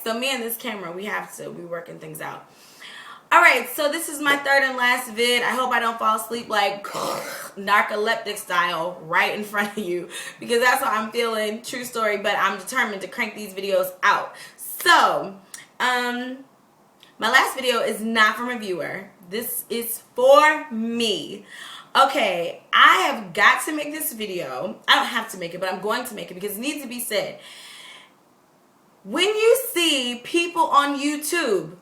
So me and this camera, we working things out. All right, so this is my third and last vid. I hope I don't fall asleep like narcoleptic style right in front of you, because that's how I'm feeling. True story, but I'm determined to crank these videos out. So, my last video is not from a viewer. This is for me. Okay, I have got to make this video. I don't have to make it, but I'm going to make it because it needs to be said. When you see people on YouTube,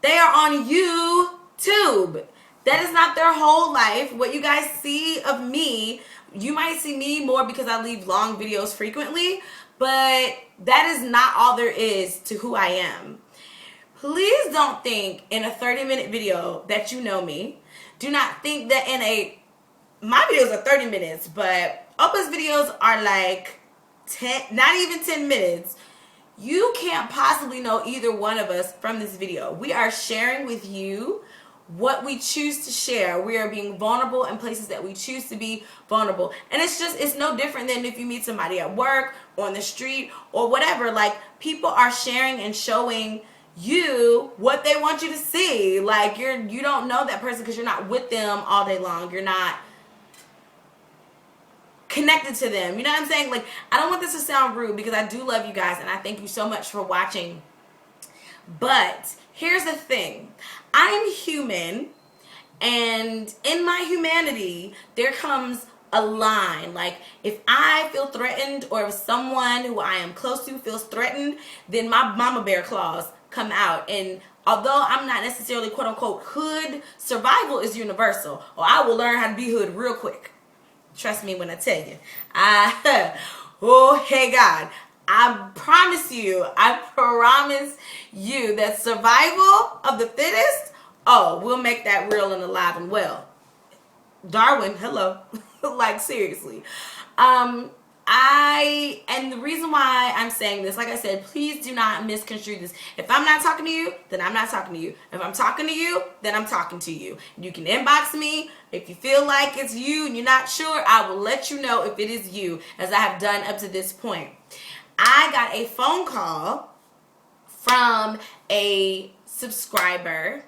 they are on YouTube. That is not their whole life. What you guys see of me, you might see me more because I leave long videos frequently, but that is not all there is to who I am. Please don't think in a 30-minute video that you know me. Do not think that my videos are 30 minutes, but Opa's videos are like 10, not even 10 minutes. You can't possibly know either one of us from this video. We are sharing with you what we choose to share. We are being vulnerable in places that we choose to be vulnerable. And it's no different than if you meet somebody at work or on the street or whatever. Like, people are sharing and showing you what they want you to see. Like, you don't know that person because you're not with them all day long. You're not connected to them. You know what I'm saying? Like, I don't want this to sound rude because I do love you guys and I thank you so much for watching. But here's the thing. I'm human, and in my humanity, there comes a line. Like, if I feel threatened, or if someone who I am close to feels threatened, then my mama bear claws come out. And although I'm not necessarily quote unquote hood, survival is universal. Or I will learn how to be hood real quick. Trust me when I tell you. Oh, hey God, I promise you that survival of the fittest, we'll make that real and alive and well. Darwin, hello. Like, seriously. And the reason why I'm saying this, like I said, please do not misconstrue this. If I'm not talking to you, then I'm not talking to you. If I'm talking to you, then I'm talking to you. You can inbox me. If you feel like it's you and you're not sure, I will let you know if it is you, as I have done up to this point. I got a phone call from a subscriber.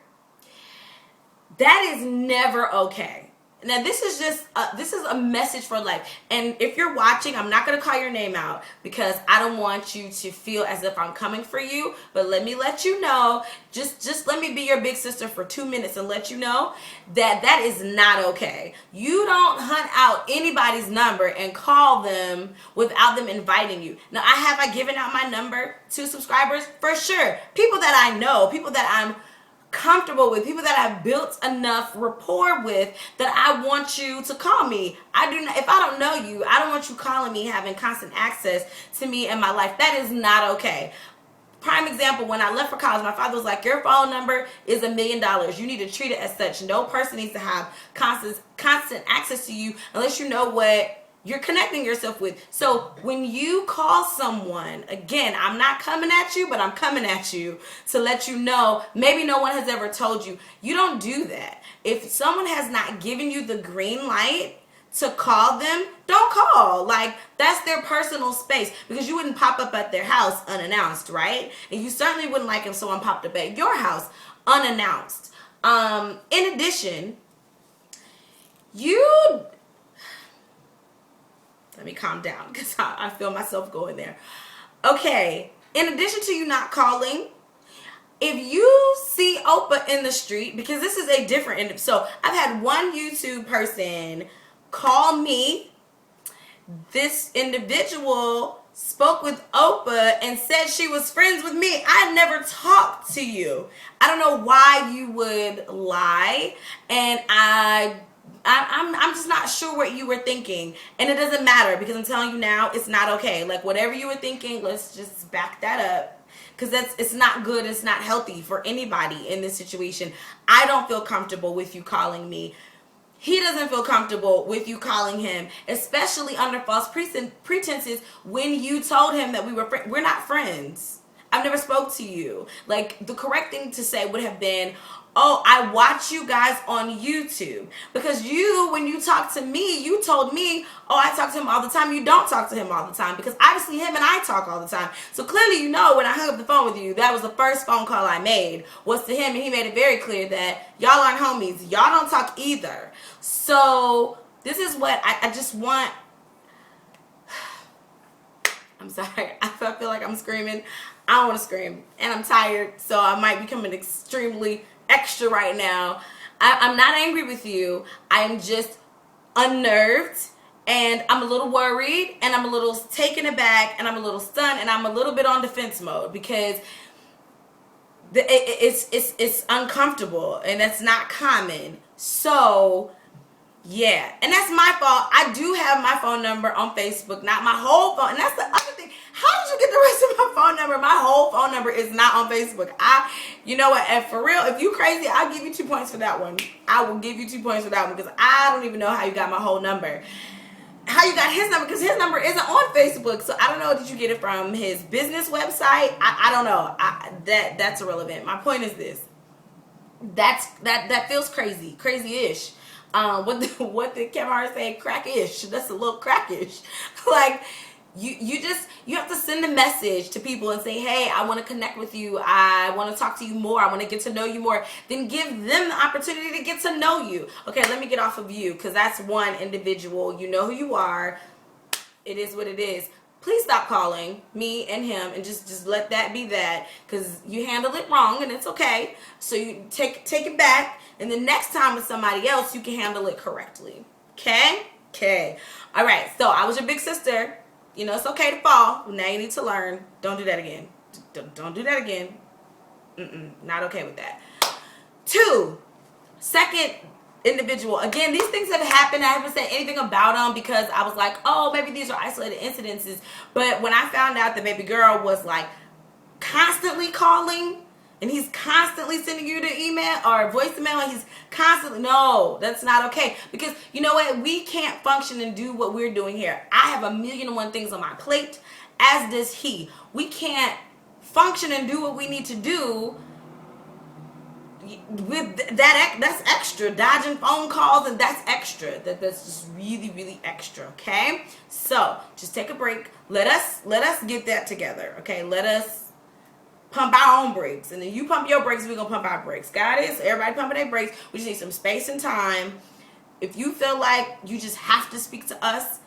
That is never okay. Now, this is just this is a message for life. And if you're watching, I'm not going to call your name out because I don't want you to feel as if I'm coming for you. But let me let you know, just let me be your big sister for 2 minutes and let you know that that is not okay. You don't hunt out anybody's number and call them without them inviting you. Now, have I given out my number to subscribers? For sure. People that I know, people that I'm comfortable with, people that I've built enough rapport with that I want you to call me. I do not, if I don't know you, I don't want you calling me, having constant access to me in my life. That is not okay. Prime example, when I left for college, my father was like, your phone number is $1 million. You need to treat it as such. No person needs to have constant access to you unless you know what you're connecting yourself with. So when you call someone, again, I'm not coming at you, but I'm coming at you to let you know, maybe no one has ever told you. You don't do that. If someone has not given you the green light to call them, don't call. Like, that's their personal space, because you wouldn't pop up at their house unannounced, right? And you certainly wouldn't like if someone popped up at your house unannounced. In addition, let me calm down because I feel myself going there. Okay, in addition to you not calling, if you see Opa in the street, because this is a different, so I've had one YouTube person call me. This individual spoke with Opa and said she was friends with me. I never talked to you. I don't know why you would lie, and I'm just not sure what you were thinking. And it doesn't matter, because I'm telling you now, it's not okay. Like, whatever you were thinking, let's just back that up, because it's not good. It's not healthy for anybody in this situation. I don't feel comfortable with you calling me. He doesn't feel comfortable with you calling him, especially under false pretenses when you told him that we're not friends. I've never spoke to you. Like, the correct thing to say would have been, oh, I watch you guys on YouTube. Because you, when you talk to me, you told me, oh, I talk to him all the time. You don't talk to him all the time. Because obviously him and I talk all the time. So clearly, you know, when I hung up the phone with you, that was the first phone call I made, was to him. And he made it very clear that y'all aren't homies. Y'all don't talk either. So this is what I just want. I'm sorry. I feel like I'm screaming. I don't want to scream. And I'm tired. So I might become an extremely extra right now. I'm not angry with you. I am just unnerved. And I'm a little worried. And I'm a little taken aback. And I'm a little stunned. And I'm a little bit on defense mode. Because it's uncomfortable. And that's not common. So yeah, and that's my fault. I do have my phone number on Facebook, not my whole phone. And that's the other thing. How did you get the rest of my phone number? My whole phone number is not on Facebook. You know what? And for real, if you crazy, I'll give you 2 points for that one. I will give you 2 points for that one because I don't even know how you got my whole number. How you got his number? Because his number isn't on Facebook. So I don't know. Did you get it from his business website? I don't know. That's irrelevant. My point is this. That feels crazy-ish. What did Kevin say? Crack-ish. That's a little crackish. Like, you have to send a message to people and say, hey, I want to connect with you. I want to talk to you more. I want to get to know you more. Then give them the opportunity to get to know you. Okay, let me get off of you because that's one individual. You know who you are. It is what it is. Please stop calling me and him and just let that be that because you handled it wrong and it's okay. So you take it back and the next time with somebody else, you can handle it correctly. Okay. All right. So I was your big sister. You know, it's okay to fall. Now you need to learn. Don't do that again. Don't do that again. Not okay with that. 2, second individual. Again, these things have happened. I haven't said anything about them because I was like, oh, maybe these are isolated incidences. But when I found out that baby girl was like constantly calling and he's constantly sending you the email or voicemail and he's constantly, no, that's not okay. Because you know what? We can't function and do what we're doing here. I have 1,000,001 things on my plate, as does he. We can't function and do what we need to do with that's extra. Dodging phone calls, and that's extra. That's just really extra. Okay, so just take a break. Let us get that together. Okay, let us pump our own brakes, and then you pump your brakes. We're gonna pump our brakes. Got it? So everybody pumping their brakes. We just need some space and time. If you feel like you just have to speak to us,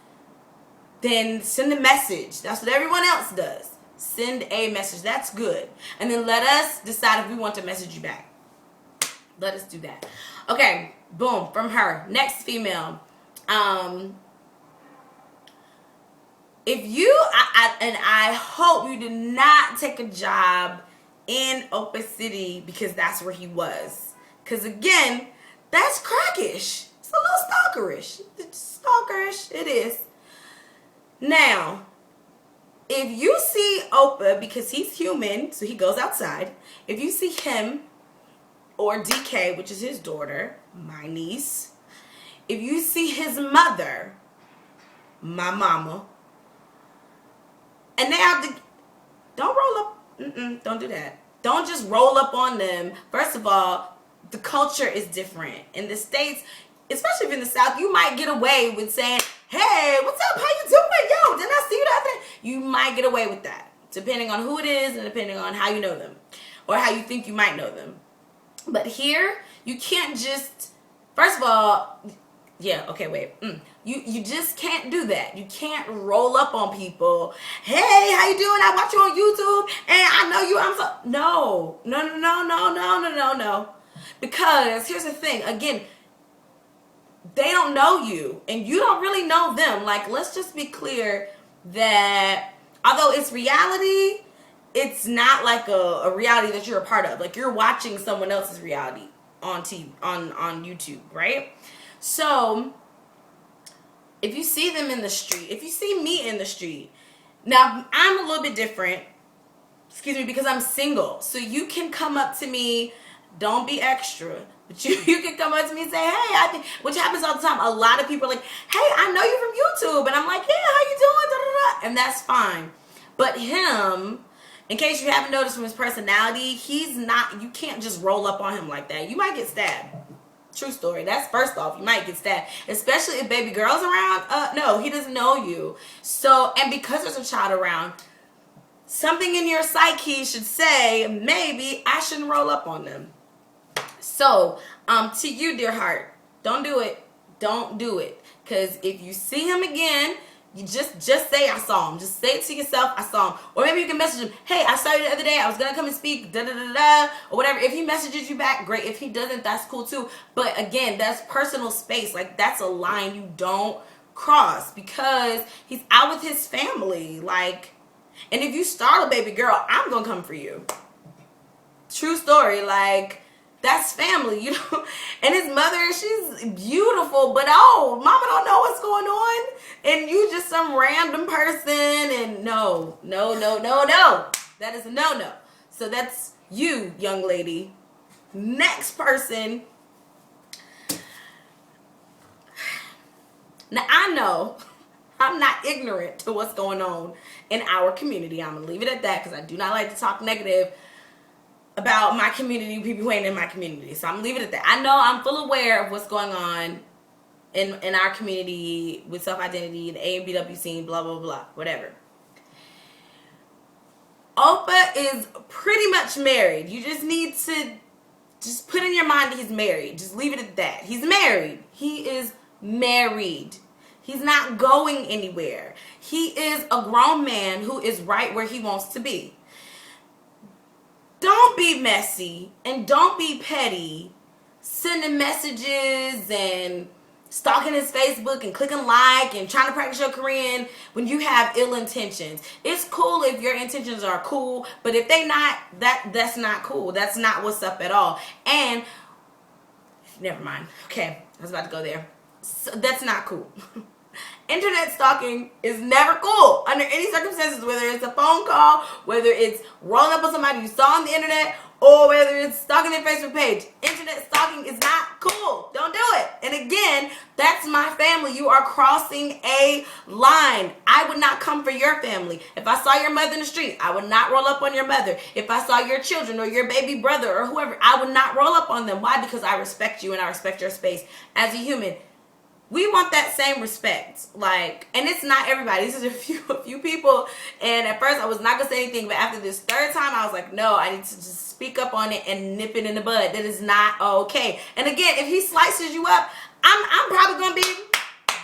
then send a message. That's what everyone else does. Send a message. That's good. And then let us decide if we want to message you back. Let us do that. Okay, boom, from her. Next female. If you, I hope you did not take a job in Opa City because that's where he was. Because again, that's crackish. It's a little stalkerish. It's stalkerish, it is. Now, if you see Opa, because he's human, so he goes outside. If you see him, or DK, which is his daughter, my niece. If you see his mother, my mama, and they have to, don't roll up, don't do that. Don't just roll up on them. First of all, the culture is different. In the States, especially if in the South, you might get away with saying, hey, what's up, how you doing? Yo, didn't I see you that day? You might get away with that, depending on who it is and depending on how you know them, or how you think you might know them. But here, you can't just, first of all, yeah, okay, wait. You just can't do that. You can't roll up on people. Hey, how you doing? I watch you on YouTube, and I know you. No. Because here's the thing. Again, they don't know you, and you don't really know them. Like, let's just be clear that although it's reality, it's not like a reality that you're a part of. Like, you're watching someone else's reality on TV, on YouTube, right? So, if you see them in the street, if you see me in the street, now I'm a little bit different, because I'm single. So you can come up to me, don't be extra, but you can come up to me and say, hey, I think, which happens all the time. A lot of people are like, hey, I know you from YouTube. And I'm like, yeah, how you doing? Da, da, da. And that's fine. But him, in case you haven't noticed from his personality, he's not, you can't just roll up on him like that. You might get stabbed. True story. That's first off, you might get stabbed, especially if baby girl's around. No, he doesn't know you. So, and because there's a child around, something in your psyche should say, maybe I shouldn't roll up on them. So, to you, dear heart, don't do it. Don't do it. Because if you see him again, you just say I saw him. Just say it to yourself, I saw him. Or maybe you can message him, hey, I saw you the other day. I was going to come and speak, da-da-da-da, or whatever. If he messages you back, great. If he doesn't, that's cool too. But again, that's personal space. Like, that's a line you don't cross because he's out with his family. Like, and if you startle baby girl, I'm going to come for you. True story. Like, that's family, you know. And his mother, she's beautiful, but oh, mama don't know what's going on. And you just some random person. And no. That is a no. So that's you, young lady. Next person. Now, I know I'm not ignorant to what's going on in our community. I'm going to leave it at that because I do not like to talk negative about my community, people who ain't in my community. So I'm gonna leave it at that. I know I'm full aware of what's going on in our community with self-identity, the A and BW scene, blah, blah, blah, whatever. Opa is pretty much married. You just need to just put in your mind that he's married. Just leave it at that. He's married. He is married. He's not going anywhere. He is a grown man who is right where he wants to be. Don't be messy and don't be petty, sending messages and stalking his Facebook and clicking like and trying to practice your Korean when you have ill intentions. It's cool if your intentions are cool, but if they not, that's not cool. That's not what's up at all. And never mind. Okay, I was about to go there. So that's not cool. Internet stalking is never cool under any circumstances, whether it's a phone call, whether it's rolling up on somebody you saw on the internet, or whether it's stalking their Facebook page. Internet stalking is not cool. Don't do it. And again, that's my family. You are crossing a line. I would not come for your family. If I saw your mother in the street, I would not roll up on your mother. If I saw your children or your baby brother or whoever, I would not roll up on them. Why? Because I respect you and I respect your space as a human. We want that same respect, like, and it's not everybody. This is a few people, and at first I was not gonna say anything, but after this third time, I was like, no, I need to just speak up on it and nip it in the bud. That is not okay. And again, if he slices you up, I'm probably gonna be,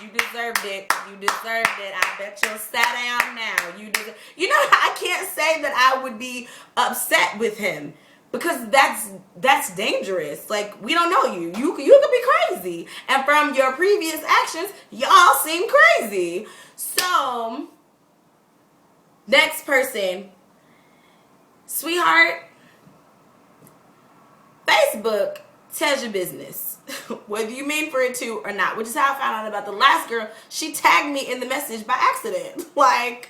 you deserved it. You deserved it. I bet you'll sit down now. You know, I can't say that I would be upset with him. Because that's dangerous. Like, we don't know you. You could be crazy. And from your previous actions, y'all seem crazy. So, next person. Sweetheart, Facebook tells your business. Whether you mean for it to or not. Which is how I found out about the last girl. She tagged me in the message by accident. Like,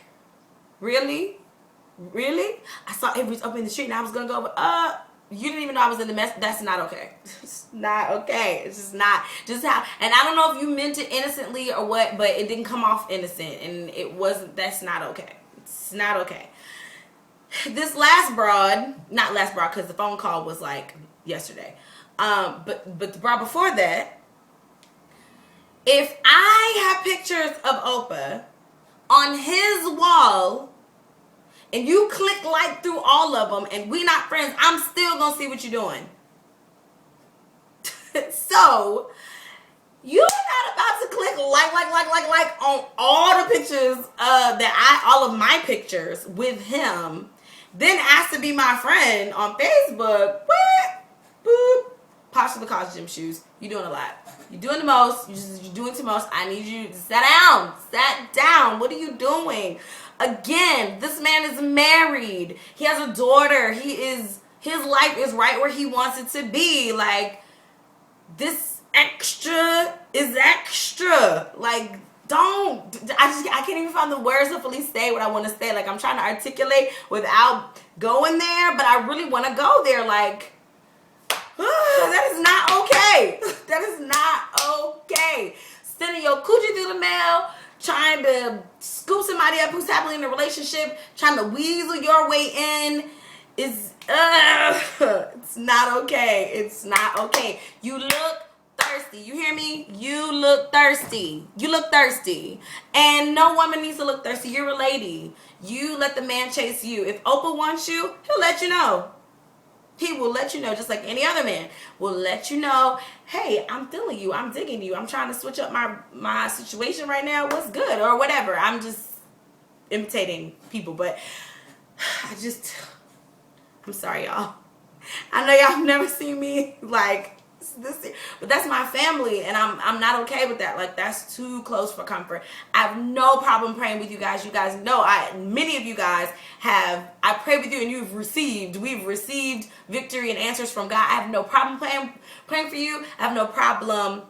really? Really? I saw Avery's up in the street and I was gonna go, you didn't even know I was in the mess. That's not okay. It's not okay. It's just not. Just how, and I don't know if you meant it innocently or what, but it didn't come off innocent and it wasn't, that's not okay. It's not okay. This last broad, not last broad because the phone call was like yesterday. But the broad before that, if I have pictures of Opa on his wall, and you click like through all of them, and we not friends, I'm still gonna see what you're doing. So, you're not about to click like on all the pictures all of my pictures with him, then ask to be my friend on Facebook. What? Boop. Posh to the costume shoes. You're doing a lot. You're doing the most. You're doing too much. I need you to sit down. Sit down. What are you doing? Again, this man is married. He has a daughter. His life is right where he wants it to be. Like, this extra is extra. Like, I can't even find the words to fully say what I want to say. Like, I'm trying to articulate without going there, but I really want to go there. Like, that is not okay. That is not okay. Sending your coochie through the mail, trying to scoop somebody up who's happily in a relationship, trying to weasel your way in is, it's not okay. It's not okay. You look thirsty. You hear me? You look thirsty. You look thirsty. And no woman needs to look thirsty. You're a lady. You let the man chase you. If Oprah wants you, he'll let you know. He will let you know, just like any other man will let you know, hey, I'm feeling you. I'm digging you. I'm trying to switch up my situation right now. What's good? Or whatever. I'm just imitating people. But I'm sorry, y'all. I know y'all have never seen me like this, but that's my family, and I'm not okay with that. Like, that's too close for comfort. I have no problem praying with you guys. You guys know, many of you guys have. I pray with you, and we've received victory and answers from God. I have no problem praying for you. I have no problem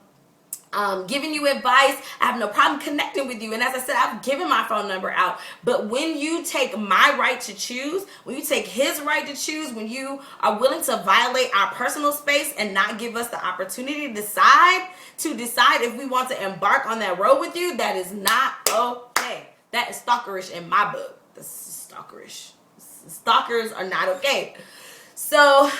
giving you advice. I have no problem connecting with you. And as I said, I've given my phone number out. But when you take my right to choose, when you take his right to choose, when you are willing to violate our personal space and not give us the opportunity to decide if we want to embark on that road with you, that is not okay. That is stalkerish in my book. That's stalkerish. Stalkers are not okay. So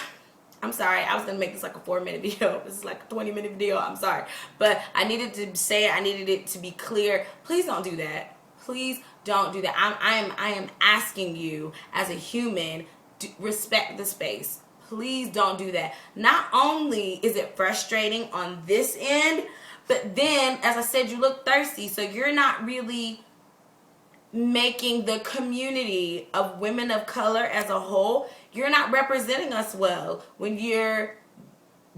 I'm sorry, I was going to make this like a 4-minute video. This is like a 20-minute video. I'm sorry. But I needed to say it. I needed it to be clear. Please don't do that. Please don't do that. I am asking you as a human to respect the space. Please don't do that. Not only is it frustrating on this end, but then, as I said, you look thirsty. So you're not really making the community of women of color as a whole, you're not representing us well when you're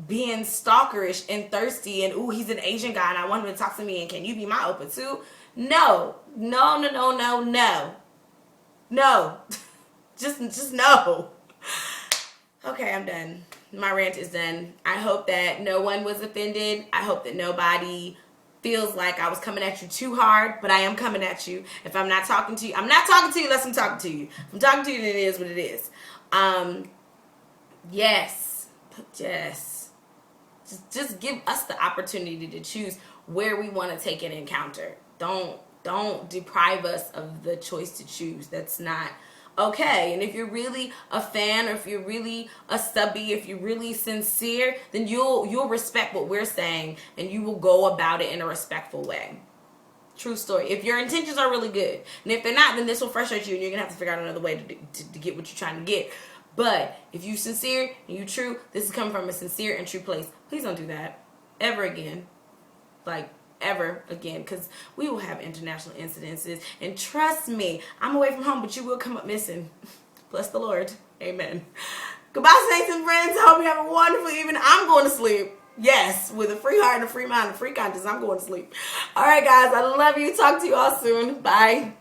being stalkerish and thirsty and, ooh, he's an Asian guy and I want him to talk to me and can you be my Oprah too? No. Just no. Okay, I'm done. My rant is done. I hope that no one was offended. I hope that nobody feels like I was coming at you too hard, but I am coming at you. If I'm not talking to you, I'm not talking to you unless I'm talking to you. If I'm talking to you, then it is what it is. Yes. Just give us the opportunity to choose where we want to take an encounter. Don't deprive us of the choice to choose. That's not okay. And if you're really a fan, or if you're really a subby, if you're really sincere, then you'll respect what we're saying and you will go about it in a respectful way. True story. If your intentions are really good, and if they're not, then this will frustrate you and you're gonna have to figure out another way to get what you're trying to get. But if you sincere and you true, this is coming from a sincere and true place. Please don't do that ever again. Like, ever again, because we will have international incidences, and trust me, I'm away from home, but you will come up missing. Bless the Lord. Amen. Goodbye, saints and friends. I hope you have a wonderful evening. I'm going to sleep. Yes, with a free heart and a free mind and free conscience, I'm going to sleep. All right, guys, I love you. Talk to you all soon. Bye.